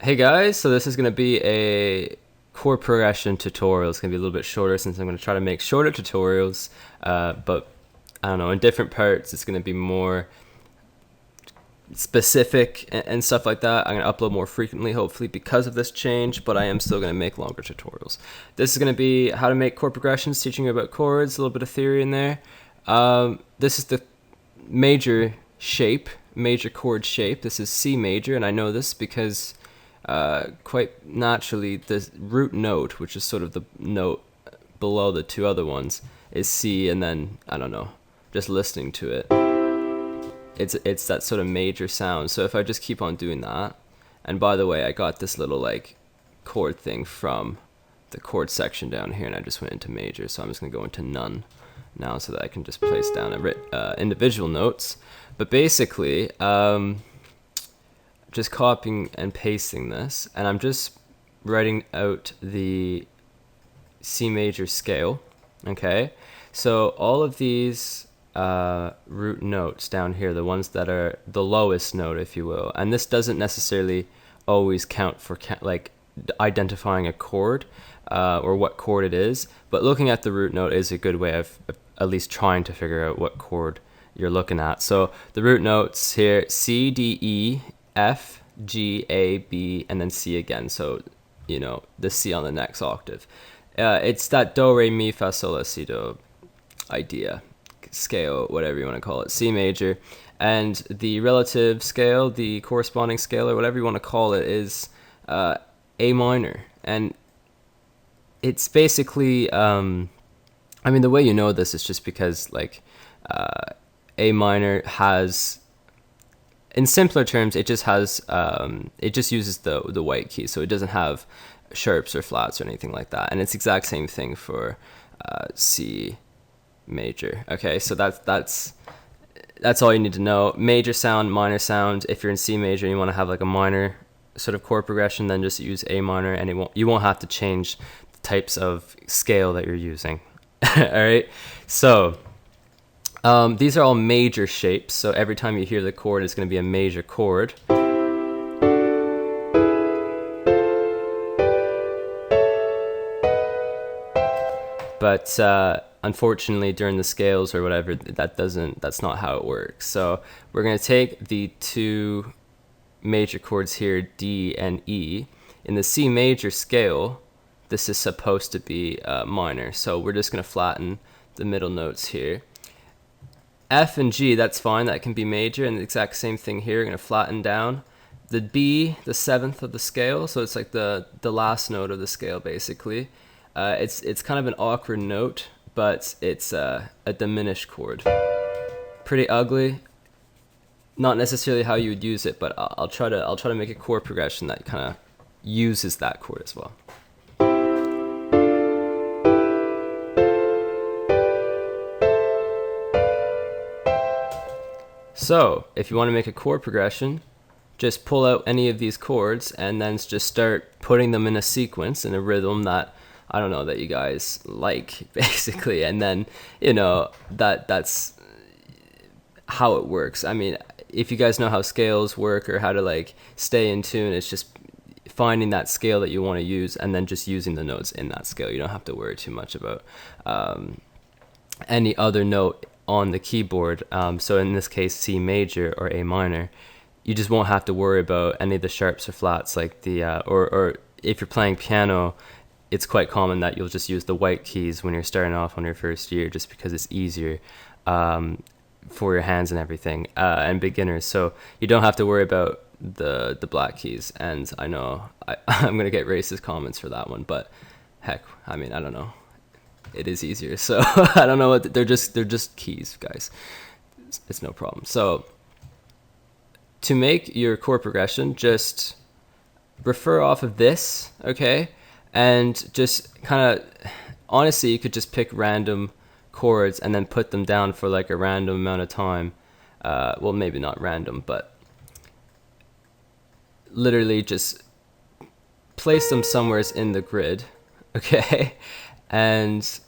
Hey guys, so this is going to be a chord progression tutorial. It's going to be a little bit shorter since I'm going to try to make shorter tutorials, but I don't know, in different parts it's going to be more specific and stuff like that. I'm going to upload more frequently, hopefully, because of this change, but I am still going to make longer tutorials. This is going to be how to make chord progressions, teaching you about chords, a little bit of theory in there. This is the major chord shape. This is C major, and I know this because quite naturally the root note, which is sort of the note below the two other ones, is C, and then I don't know, just listening to it, it's that sort of major sound. So if I just keep on doing that, and by the way, I got this little like chord thing from the chord section down here, and I just went into major, so I'm just gonna go into none now so that I can just place down individual notes. But basically, just copying and pasting this, and I'm just writing out the C major scale. Okay, so all of these root notes down here, the ones that are the lowest note, if you will, and this doesn't necessarily always count for like identifying a chord or what chord it is, but looking at the root note is a good way of at least trying to figure out what chord you're looking at. So the root notes here: C, D, E, F, G, A, B, and then C again. So, you know, the C on the next octave. It's that do, re, mi, fa, sol, la, si, do idea, scale, whatever you want to call it, C major. And the relative scale, the corresponding scale, or whatever you want to call it, is A minor. And it's basically, I mean, the way you know this is just because, like, A minor has, in simpler terms, it just has, it just uses the white key, so it doesn't have sharps or flats or anything like that. And it's the exact same thing for C major. Okay, so that's all you need to know. Major sound, minor sound. If you're in C major and you want to have like a minor sort of chord progression, then just use A minor, and you won't have to change the types of scale that you're using. All right, so these are all major shapes, so every time you hear the chord, it's going to be a major chord. But unfortunately, during the scales or whatever, that's not how it works. So we're going to take the two major chords here, D and E. In the C major scale, this is supposed to be minor, so we're just going to flatten the middle notes here. F and G, that's fine, that can be major, and the exact same thing here. We're going to flatten down. The B, the seventh of the scale, so it's like the last note of the scale, basically. It's kind of an awkward note, but it's a diminished chord. Pretty ugly. Not necessarily how you would use it, but I'll try to make a chord progression that kind of uses that chord as well. So if you want to make a chord progression, just pull out any of these chords and then just start putting them in a sequence, in a rhythm that, I don't know, that you guys like, basically. And then, you know, that's how it works. I mean, if you guys know how scales work or how to like stay in tune, it's just finding that scale that you want to use and then just using the notes in that scale. You don't have to worry too much about any other note on the keyboard. So in this case, C major or A minor, you just won't have to worry about any of the sharps or flats, like the or if you're playing piano, it's quite common that you'll just use the white keys when you're starting off on your first year, just because it's easier for your hands and everything, and beginners. So you don't have to worry about the black keys. And I know I'm gonna get racist comments for that one, but heck, I mean, I don't know. It is easier, so I don't know what they're just keys, guys. It's no problem. So to make your chord progression, just refer off of this, okay? And just kind of, honestly, you could just pick random chords and then put them down for like a random amount of time. Well, maybe not random, but literally just place them somewhere in the grid, okay? And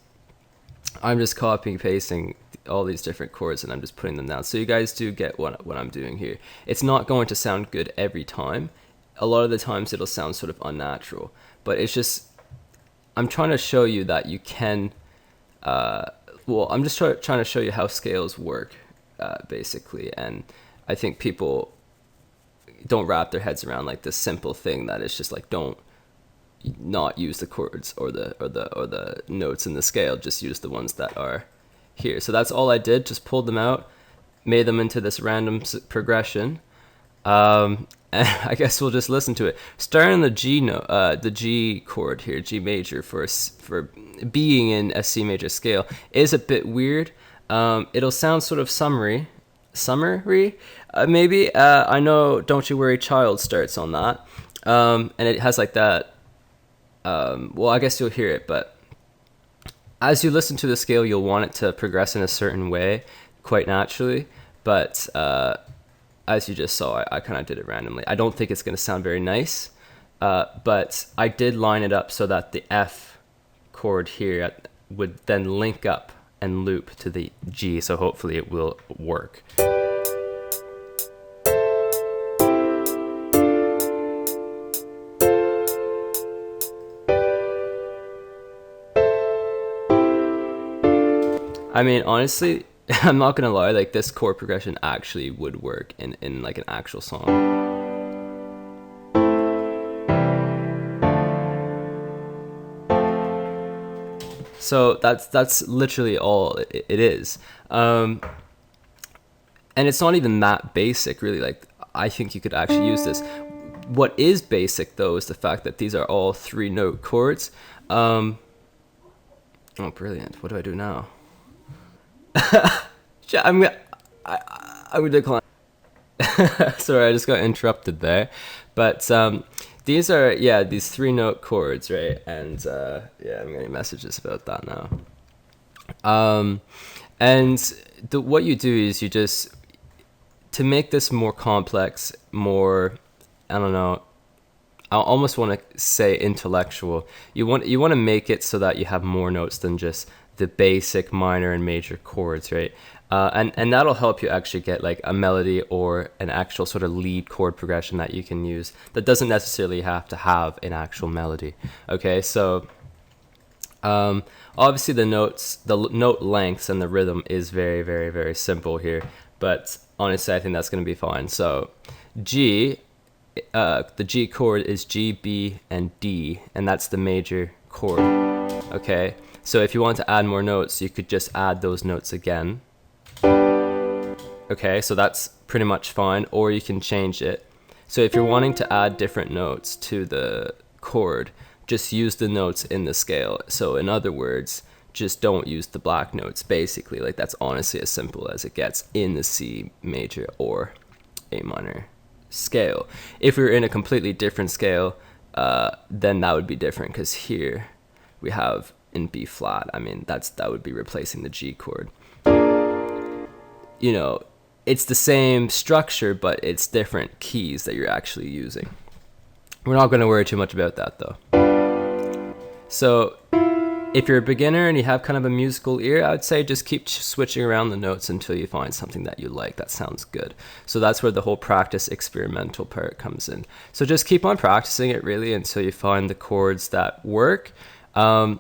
I'm just copying, pasting all these different chords, and I'm just putting them down. So you guys do get what I'm doing here. It's not going to sound good every time. a lot of the times it'll sound sort of unnatural. But it's just, I'm trying to show you that you can, well, I'm just trying to show you how scales work, basically. And I think people don't wrap their heads around like this simple thing that it's just like, don't not use the chords or the notes in the scale, just use the ones that are here. So that's all I did, just pulled them out, made them into this random progression. And I guess we'll just listen to it. Starting the G note, the G chord here, G major, for being in a C major scale is a bit weird. It'll sound sort of summery, maybe. I know "Don't You Worry, Child" starts on that, and it has like that. Well, I guess you'll hear it, but as you listen to the scale, you'll want it to progress in a certain way, quite naturally. But as you just saw, I kind of did it randomly. I don't think it's going to sound very nice, but I did line it up so that the F chord here would then link up and loop to the G, so hopefully it will work. I mean, honestly, I'm not gonna lie, like this chord progression actually would work in like an actual song. So that's literally all it is. And it's not even that basic, really. Like, I think you could actually use this. What is basic, though, is the fact that these are all 3-note chords. Oh, brilliant. What do I do now? I'm gonna decline. Sorry, I just got interrupted there. But these are, yeah, these 3-note chords, right? And yeah, I'm getting messages about that now. And what you do is you just, to make this more complex, more, I don't know, I almost want to say intellectual. You want to make it so that you have more notes than just the basic minor and major chords, right? And that'll help you actually get like a melody or an actual sort of lead chord progression that you can use that doesn't necessarily have to have an actual melody. Okay, so obviously the note lengths and the rhythm is very, very, very simple here, but honestly I think that's going to be fine. So G, the G chord is G, B, and D, and that's the major chord. Okay, so if you want to add more notes, you could just add those notes again. Okay, so that's pretty much fine, or you can change it. So if you're wanting to add different notes to the chord, just use the notes in the scale. So in other words, just don't use the black notes, basically. Like, that's honestly as simple as it gets in the C major or A minor scale. If we were in a completely different scale, then that would be different, because here we have in B flat. I mean, that would be replacing the G chord. You know, it's the same structure, but it's different keys that you're actually using. We're not going to worry too much about that, though. So if you're a beginner and you have kind of a musical ear, I would say just keep switching around the notes until you find something that you like, that sounds good. So that's where the whole practice experimental part comes in. So just keep on practicing it, really, until you find the chords that work. But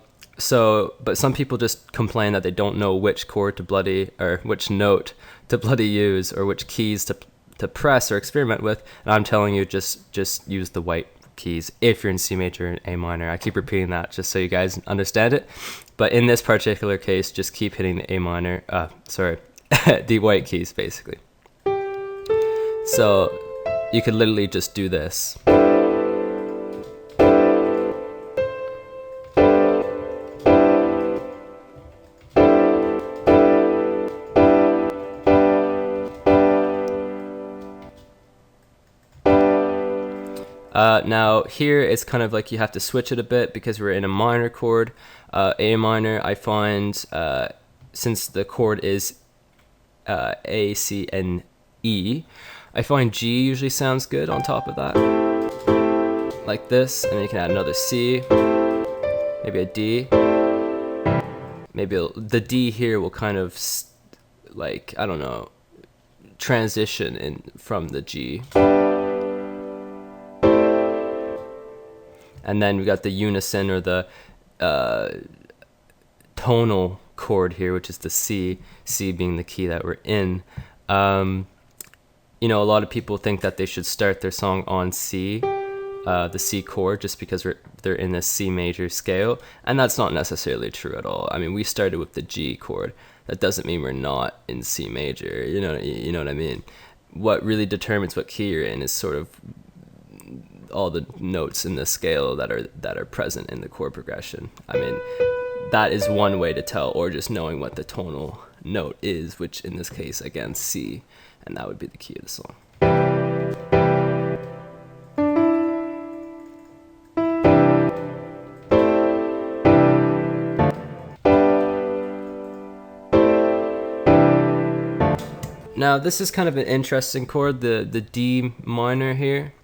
some people just complain that they don't know which chord to bloody, or which note to bloody use, or which keys to press or experiment with. And I'm telling you, just use the white keys if you're in C major and A minor. I keep repeating that just so you guys understand it. But in this particular case, just keep hitting the A minor, the white keys, basically. So you could literally just do this. Now here it's kind of like you have to switch it a bit because we're in a minor chord. A minor, I find, since the chord is A, C, and E, I find G usually sounds good on top of that. Like this, and then you can add another C, maybe a D. Maybe the D here will kind of, like, I don't know, transition in from the G. And then we got the unison, or the tonal chord here, which is the C, C being the key that we're in. You know, a lot of people think that they should start their song on C, the C chord, just because they're in this C major scale, and that's not necessarily true at all. I mean, we started with the G chord. That doesn't mean we're not in C major. You know what I mean? What really determines what key you're in is sort of all the notes in the scale that are present in the chord progression. I mean, that is one way to tell, or just knowing what the tonal note is, which in this case, again, C, and that would be the key of the song. Now this is kind of an interesting chord, the D minor here.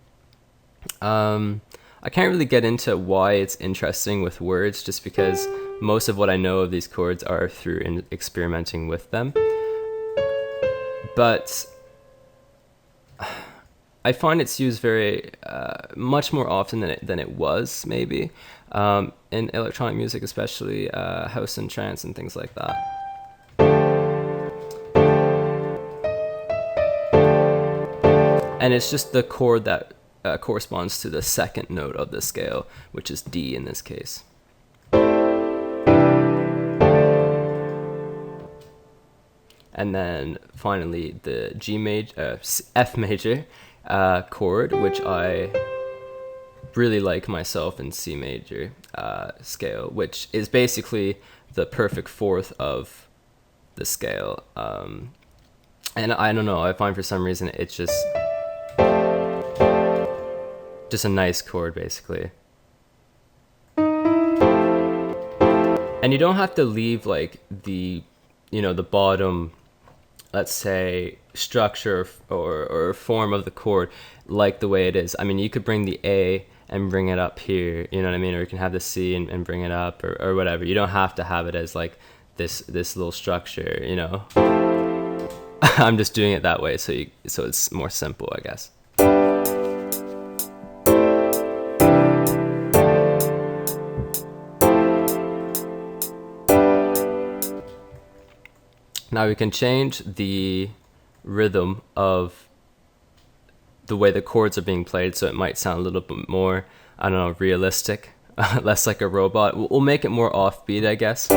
I can't really get into why it's interesting with words, just because most of what I know of these chords are through experimenting with them. But I find it's used very much more often than it was, maybe, in electronic music, especially house and trance and things like that. And it's just the chord that corresponds to the second note of the scale, which is D in this case. And then finally the F major chord, which I really like myself in C major scale, which is basically the perfect fourth of the scale. And I don't know, I find for some reason it's just a nice chord, basically. And you don't have to leave like the bottom, let's say, structure or form of the chord like the way it is. I mean, you could bring the A and bring it up here, you know what I mean? Or you can have the C and bring it up, or whatever. You don't have to have it as like this little structure, you know? I'm just doing it that way so it's more simple, I guess. Now we can change the rhythm of the way the chords are being played, so it might sound a little bit more, I don't know, realistic, less like a robot. We'll make it more offbeat, I guess.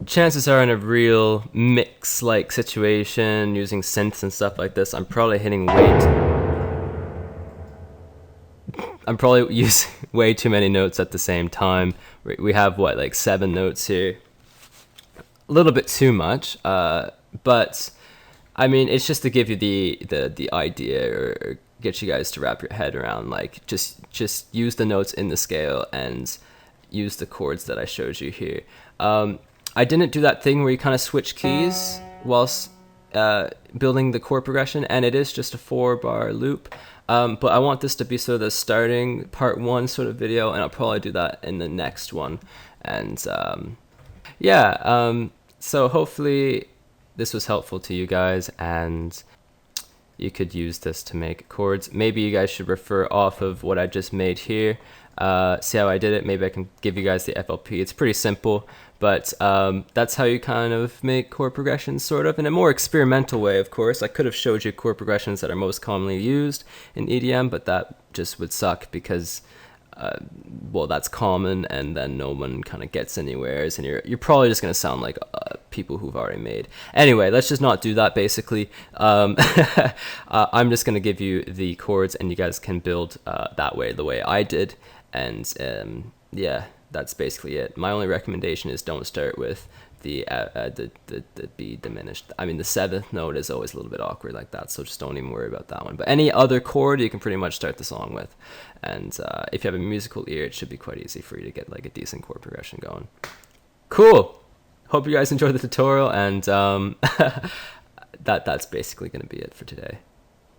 Chances are, in a real mix-like situation, using synths and stuff like this, I'm probably using way too many notes at the same time. We have, what, like 7 notes here? A little bit too much, but I mean, it's just to give you the idea, or get you guys to wrap your head around, like, just use the notes in the scale and use the chords that I showed you here. I didn't do that thing where you kind of switch keys whilst building the chord progression, and it is just a 4-bar loop. But I want this to be sort of the starting part 1 sort of video, and I'll probably do that in the next one. And so hopefully this was helpful to you guys, and you could use this to make chords. Maybe you guys should refer off of what I just made here. See how I did it. Maybe I can give you guys the FLP. It's pretty simple, but that's how you kind of make chord progressions, sort of, in a more experimental way, of course. I could have showed you chord progressions that are most commonly used in EDM, but that just would suck, because well, that's common, and then no one kind of gets anywheres, and you're probably just gonna sound like people who've already made. Anyway, let's just not do that. Basically, I'm just gonna give you the chords, and you guys can build that way, the way I did, and yeah, that's basically it. My only recommendation is don't start with the B diminished. I mean, the seventh note is always a little bit awkward like that, so just don't even worry about that one. But any other chord you can pretty much start the song with, and if you have a musical ear, it should be quite easy for you to get like a decent chord progression going. Cool. Hope you guys enjoyed the tutorial, and that's basically going to be it for today.